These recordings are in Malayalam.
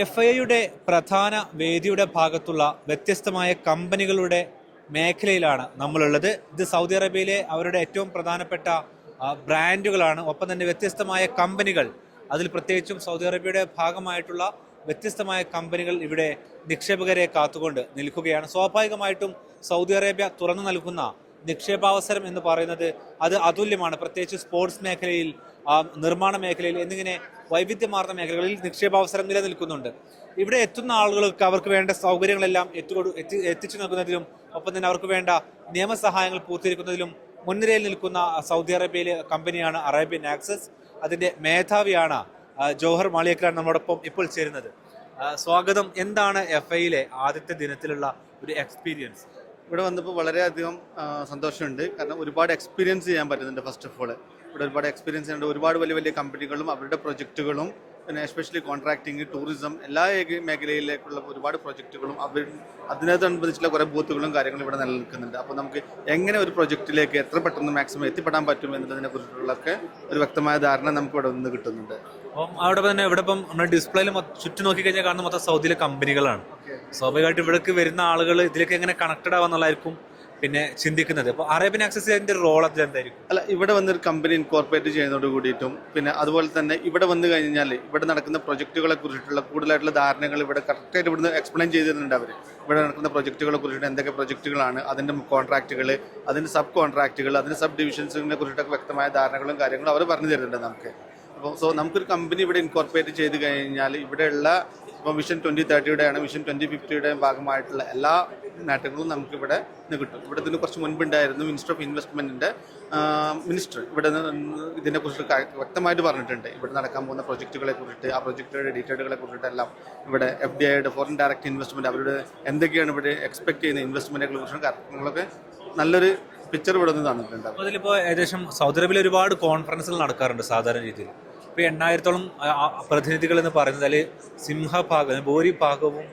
FIA പ്രധാന വേദിയുടെ ഭാഗത്തുള്ള വ്യത്യസ്തമായ കമ്പനികളുടെ മേഖലയിലാണ് നമ്മളുള്ളത്. ഇത് സൗദി അറേബ്യയിലെ അവരുടെ ഏറ്റവും പ്രധാനപ്പെട്ട ബ്രാൻഡുകളാണ്. ഒപ്പം തന്നെ വ്യത്യസ്തമായ കമ്പനികൾ, അതിൽ പ്രത്യേകിച്ചും സൗദി അറേബ്യയുടെ ഭാഗമായിട്ടുള്ള വ്യത്യസ്തമായ കമ്പനികൾ ഇവിടെ നിക്ഷേപകരെ കാത്തുകൊണ്ട് നിൽക്കുകയാണ്. സ്വാഭാവികമായിട്ടും സൗദി അറേബ്യ തുറന്നു നൽകുന്ന നിക്ഷേപാവസരം എന്ന് പറയുന്നത് അത് അതുല്യമാണ്. പ്രത്യേകിച്ച് സ്പോർട്സ് മേഖലയിൽ, നിർമ്മാണ മേഖലയിൽ എന്നിങ്ങനെ വൈവിധ്യമാർന്ന മേഖലകളിൽ നിക്ഷേപാവസരം നിലനിൽക്കുന്നുണ്ട്. ഇവിടെ എത്തുന്ന ആളുകൾക്ക് അവർക്ക് വേണ്ട സൗകര്യങ്ങളെല്ലാം എത്തിച്ചു നൽകുന്നതിലും ഒപ്പം തന്നെ അവർക്ക് വേണ്ട നിയമസഹായങ്ങൾ പൂർത്തീകരിക്കുന്നതിലും മുൻനിരയിൽ നിൽക്കുന്ന സൗദി അറേബ്യയിലെ കമ്പനിയാണ് അറേബ്യൻ ആക്സസ്. അതിൻ്റെ മേധാവിയാണ് ജോഹർ മാളിയക്കർ നമ്മോടൊപ്പം ഇപ്പോൾ ചേരുന്നത്. സ്വാഗതം. എന്താണ് FIA ആദ്യത്തെ ദിനത്തിലുള്ള ഒരു എക്സ്പീരിയൻസ്? ഇവിടെ വന്നപ്പോൾ വളരെയധികം സന്തോഷമുണ്ട്. കാരണം ഒരുപാട് എക്സ്പീരിയൻസ് ചെയ്യാൻ പറ്റുന്നുണ്ട്. ഫസ്റ്റ് ഓഫ് ഓൾ ഇവിടെ ഒരുപാട് എക്സ്പീരിയൻസ് ചെയ്യുന്നുണ്ട്. ഒരുപാട് വലിയ വലിയ കമ്പനികളും അവരുടെ പ്രൊജക്റ്റുകളും, പിന്നെ എസ്പെഷ്യലി കോൺട്രാക്ടിങ്, ടൂറിസം, എല്ലാ മേഖലയിലേക്കുള്ള ഒരുപാട് പ്രൊജക്റ്റുകളും അതിനോടനുബന്ധിച്ചുള്ള കുറേ ബൂത്തുകളും കാര്യങ്ങളും ഇവിടെ നിലനിൽക്കുന്നുണ്ട്. അപ്പോൾ നമുക്ക് എങ്ങനെ ഒരു പ്രൊജക്റ്റിലേക്ക് എത്ര പെട്ടെന്ന് മാക്സിമം എത്തിപ്പെടാൻ പറ്റും എന്നതിനെ കുറിച്ചുള്ളൊക്കെ ഒരു വ്യക്തമായ ധാരണ നമുക്ക് ഇവിടെ നിന്ന് കിട്ടുന്നുണ്ട്. അപ്പം അവിടെ തന്നെ ഇവിടെ ഇപ്പം നമ്മുടെ ഡിസ്പ്ലേയിൽ ചുറ്റും നോക്കിക്കഴിഞ്ഞാൽ കാണുന്ന മൊത്തം സൗദിയിലെ കമ്പനികളാണ്. സ്വാഭാവികമായിട്ട് ഇവിടേക്ക് വരുന്ന ആളുകൾ ഇതിലേക്ക് എങ്ങനെ കണക്റ്റഡ് ആവാന്നുള്ളതായിരിക്കും പിന്നെ ചിന്തിക്കുന്നത്. അപ്പോൾ അറേബ്യൻ ആക്സസിന്റെ റോൾ അതിലെന്തായിരിക്കും? അല്ല, ഇവിടെ വന്നൊരു കമ്പനി ഇൻകോർപ്പറേറ്റ് ചെയ്യുന്നതോട് കൂടിയിട്ടും പിന്നെ അതുപോലെ തന്നെ ഇവിടെ വന്നു കഴിഞ്ഞാൽ ഇവിടെ നടക്കുന്ന പ്രൊജക്റ്റുകളെ കുറിച്ചിട്ടുള്ള കൂടുതലായിട്ടുള്ള ധാരണകൾ ഇവിടെ കറക്റ്റായിട്ട് ഇവിടുന്ന് എക്സ്പ്ലെയിൻ ചെയ്തിട്ടുണ്ട്. അവർ ഇവിടെ നടക്കുന്ന പ്രൊജക്റ്റുകളെ കുറിച്ചിട്ട് എന്തൊക്കെ പ്രൊജക്റ്റുകളാണ്, അതിൻ്റെ കോൺട്രാക്റ്റുകൾ, അതിൻ്റെ സബ് കോൺട്രാക്റ്റുകൾ, അതിൻ്റെ സബ് ഡിവിഷൻസിനെ കുറിച്ചിട്ടൊക്കെ വ്യക്തമായ ധാരണകളും കാര്യങ്ങളും അവർ പറഞ്ഞു തരുന്നുണ്ട് നമുക്ക്. അപ്പോൾ നമുക്കൊരു കമ്പനി ഇവിടെ ഇൻകോർപ്പറേറ്റ് ചെയ്ത് കഴിഞ്ഞാൽ ഇവിടെയുള്ള ഇപ്പോൾ വിഷൻ 2030യുടെയാണ്, വിഷൻ 2050യുടെ ഭാഗമായിട്ടുള്ള എല്ലാ നേട്ടങ്ങളും നമുക്കിവിടെ നിന്ന് കിട്ടും. ഇവിടെ ഇതിന് കുറച്ച് മുൻപുണ്ടായിരുന്നു മിനിസ്റ്റർ ഓഫ് ഇൻവെസ്റ്റ്മെൻറ്റിൻ്റെ മിനിസ്റ്റർ ഇവിടെ ഇതിനെക്കുറിച്ച് വ്യക്തമായിട്ട് പറഞ്ഞിട്ടുണ്ട്. ഇവിടെ നടക്കാൻ പോകുന്ന പ്രൊജക്റ്റുകളെ കുറിച്ചിട്ട്, ആ പ്രൊജക്റ്റുകളുടെ ഡീറ്റെയിലുകളെ കുറിച്ചിട്ടെല്ലാം ഇവിടെ FDIയുടെ ഫോറിൻ ഡയറക്റ്റ് ഇൻവെസ്റ്റ്മെൻറ്റ്, അവരുടെ എന്തൊക്കെയാണ് ഇവിടെ എക്സ്പെക്ട് ചെയ്യുന്ന ഇൻവെസ്റ്റ്മെൻറ്റുകളെ കുറിച്ചും കാര്യങ്ങളൊക്കെ നല്ലൊരു പിക്ചർ ഇവിടെ നിന്ന് തന്നിട്ടുണ്ട്. അതിലിപ്പോൾ ഏകദേശം സൗദി അറേബ്യയിൽ ഒരുപാട് കോൺഫറൻസുകൾ നടക്കാറുണ്ട് സാധാരണ രീതിയിൽ. ഇപ്പോൾ 8000-ഓളം പ്രതിനിധികൾ എന്ന് പറയുന്നത് അതിൽ സിംഹഭാഗം, ഭൂരിഭാഗവും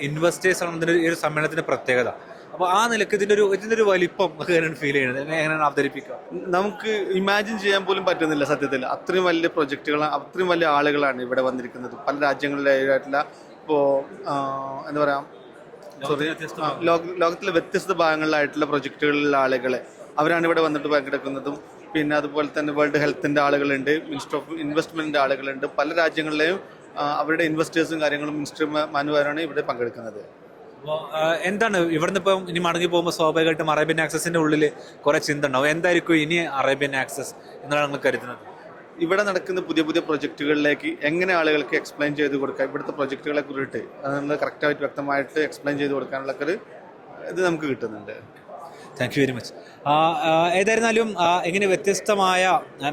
ഇൻവെസ്റ്റേഴ്സാണ് ഇതിൻ്റെ ഈ ഒരു സമ്മേളനത്തിൻ്റെ പ്രത്യേകത. അപ്പോൾ ആ നിലയ്ക്ക് ഇതിൻ്റെ ഒരു വലിപ്പം ഫീൽ ചെയ്യുന്നത് എങ്ങനെയാണ് അവതരിപ്പിക്കുക? നമുക്ക് ഇമാജിൻ ചെയ്യാൻ പോലും പറ്റുന്നില്ല സത്യത്തിൽ. അത്രയും വലിയ പ്രൊജക്റ്റുകൾ, അത്രയും വലിയ ആളുകളാണ് ഇവിടെ വന്നിരിക്കുന്നത്. പല രാജ്യങ്ങളിലായിട്ടുള്ള ഇപ്പോൾ എന്താ പറയുക, ലോകത്തിലെ വ്യത്യസ്ത ഭാഗങ്ങളിലായിട്ടുള്ള പ്രൊജക്റ്റുകളിലുള്ള ആളുകളെ അവരാണ് ഇവിടെ വന്നിട്ട് പങ്കെടുക്കുന്നതും. പിന്നെ അതുപോലെ തന്നെ വേൾഡ് ഹെൽത്തിൻ്റെ ആളുകളുണ്ട്, മിനിസ്റ്റർ ഓഫ് ഇൻവെസ്റ്റ്മെൻറ്റിൻ്റെ ആളുകളുണ്ട്. പല രാജ്യങ്ങളിലെയും അവരുടെ ഇൻവെസ്റ്റേഴ്സും കാര്യങ്ങളും മിനിസ്റ്റർ മാനുവരാണ് ഇവിടെ പങ്കെടുക്കുന്നത്. അപ്പോൾ എന്താണ് ഇവിടുന്ന് ഇപ്പം ഇനി മടങ്ങി പോകുമ്പോൾ സ്വാഭാവികമായിട്ടും അറേബ്യൻ ആക്സസിൻ്റെ ഉള്ളിൽ കുറേ ചിന്ത ഉണ്ടാവും. എന്തായിരിക്കും ഇനി അറേബ്യൻ ആക്സസ് എന്നാണ് നിങ്ങൾ കരുതുന്നത്? ഇവിടെ നടക്കുന്ന പുതിയ പുതിയ പ്രൊജക്റ്റുകളിലേക്ക് എങ്ങനെ ആളുകൾക്ക് എക്സ്പ്ലെയിൻ ചെയ്ത് കൊടുക്കാം, ഇവിടുത്തെ പ്രൊജക്റ്റുകളെ കുറിച്ചിട്ട് അത് നമ്മൾ കറക്റ്റായിട്ട് വ്യക്തമായിട്ട് എക്സ്പ്ലെയിൻ ചെയ്ത് കൊടുക്കാനുള്ള ഒരു ഇത് നമുക്ക് കിട്ടുന്നുണ്ട്. Thank you very much. ഏതായിരുന്നാലും ഇങ്ങനെ വ്യത്യസ്തമായ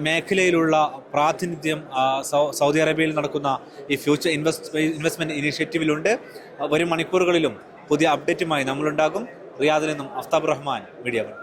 മേഖലയിലുള്ള പ്രാതിനിധ്യം സൗദി അറേബ്യയിൽ നടക്കുന്ന ഈ ഫ്യൂച്ചർ ഇൻവെസ്റ്റ്മെൻറ്റ് ഇനീഷ്യേറ്റീവിലുണ്ട്. വരും മണിക്കൂറുകളിലും പുതിയ അപ്ഡേറ്റുമായി നമ്മളുണ്ടാകും. റിയാദിൽ നിന്നും അഫ്താബ് റഹ്മാൻ, മീഡിയ 1.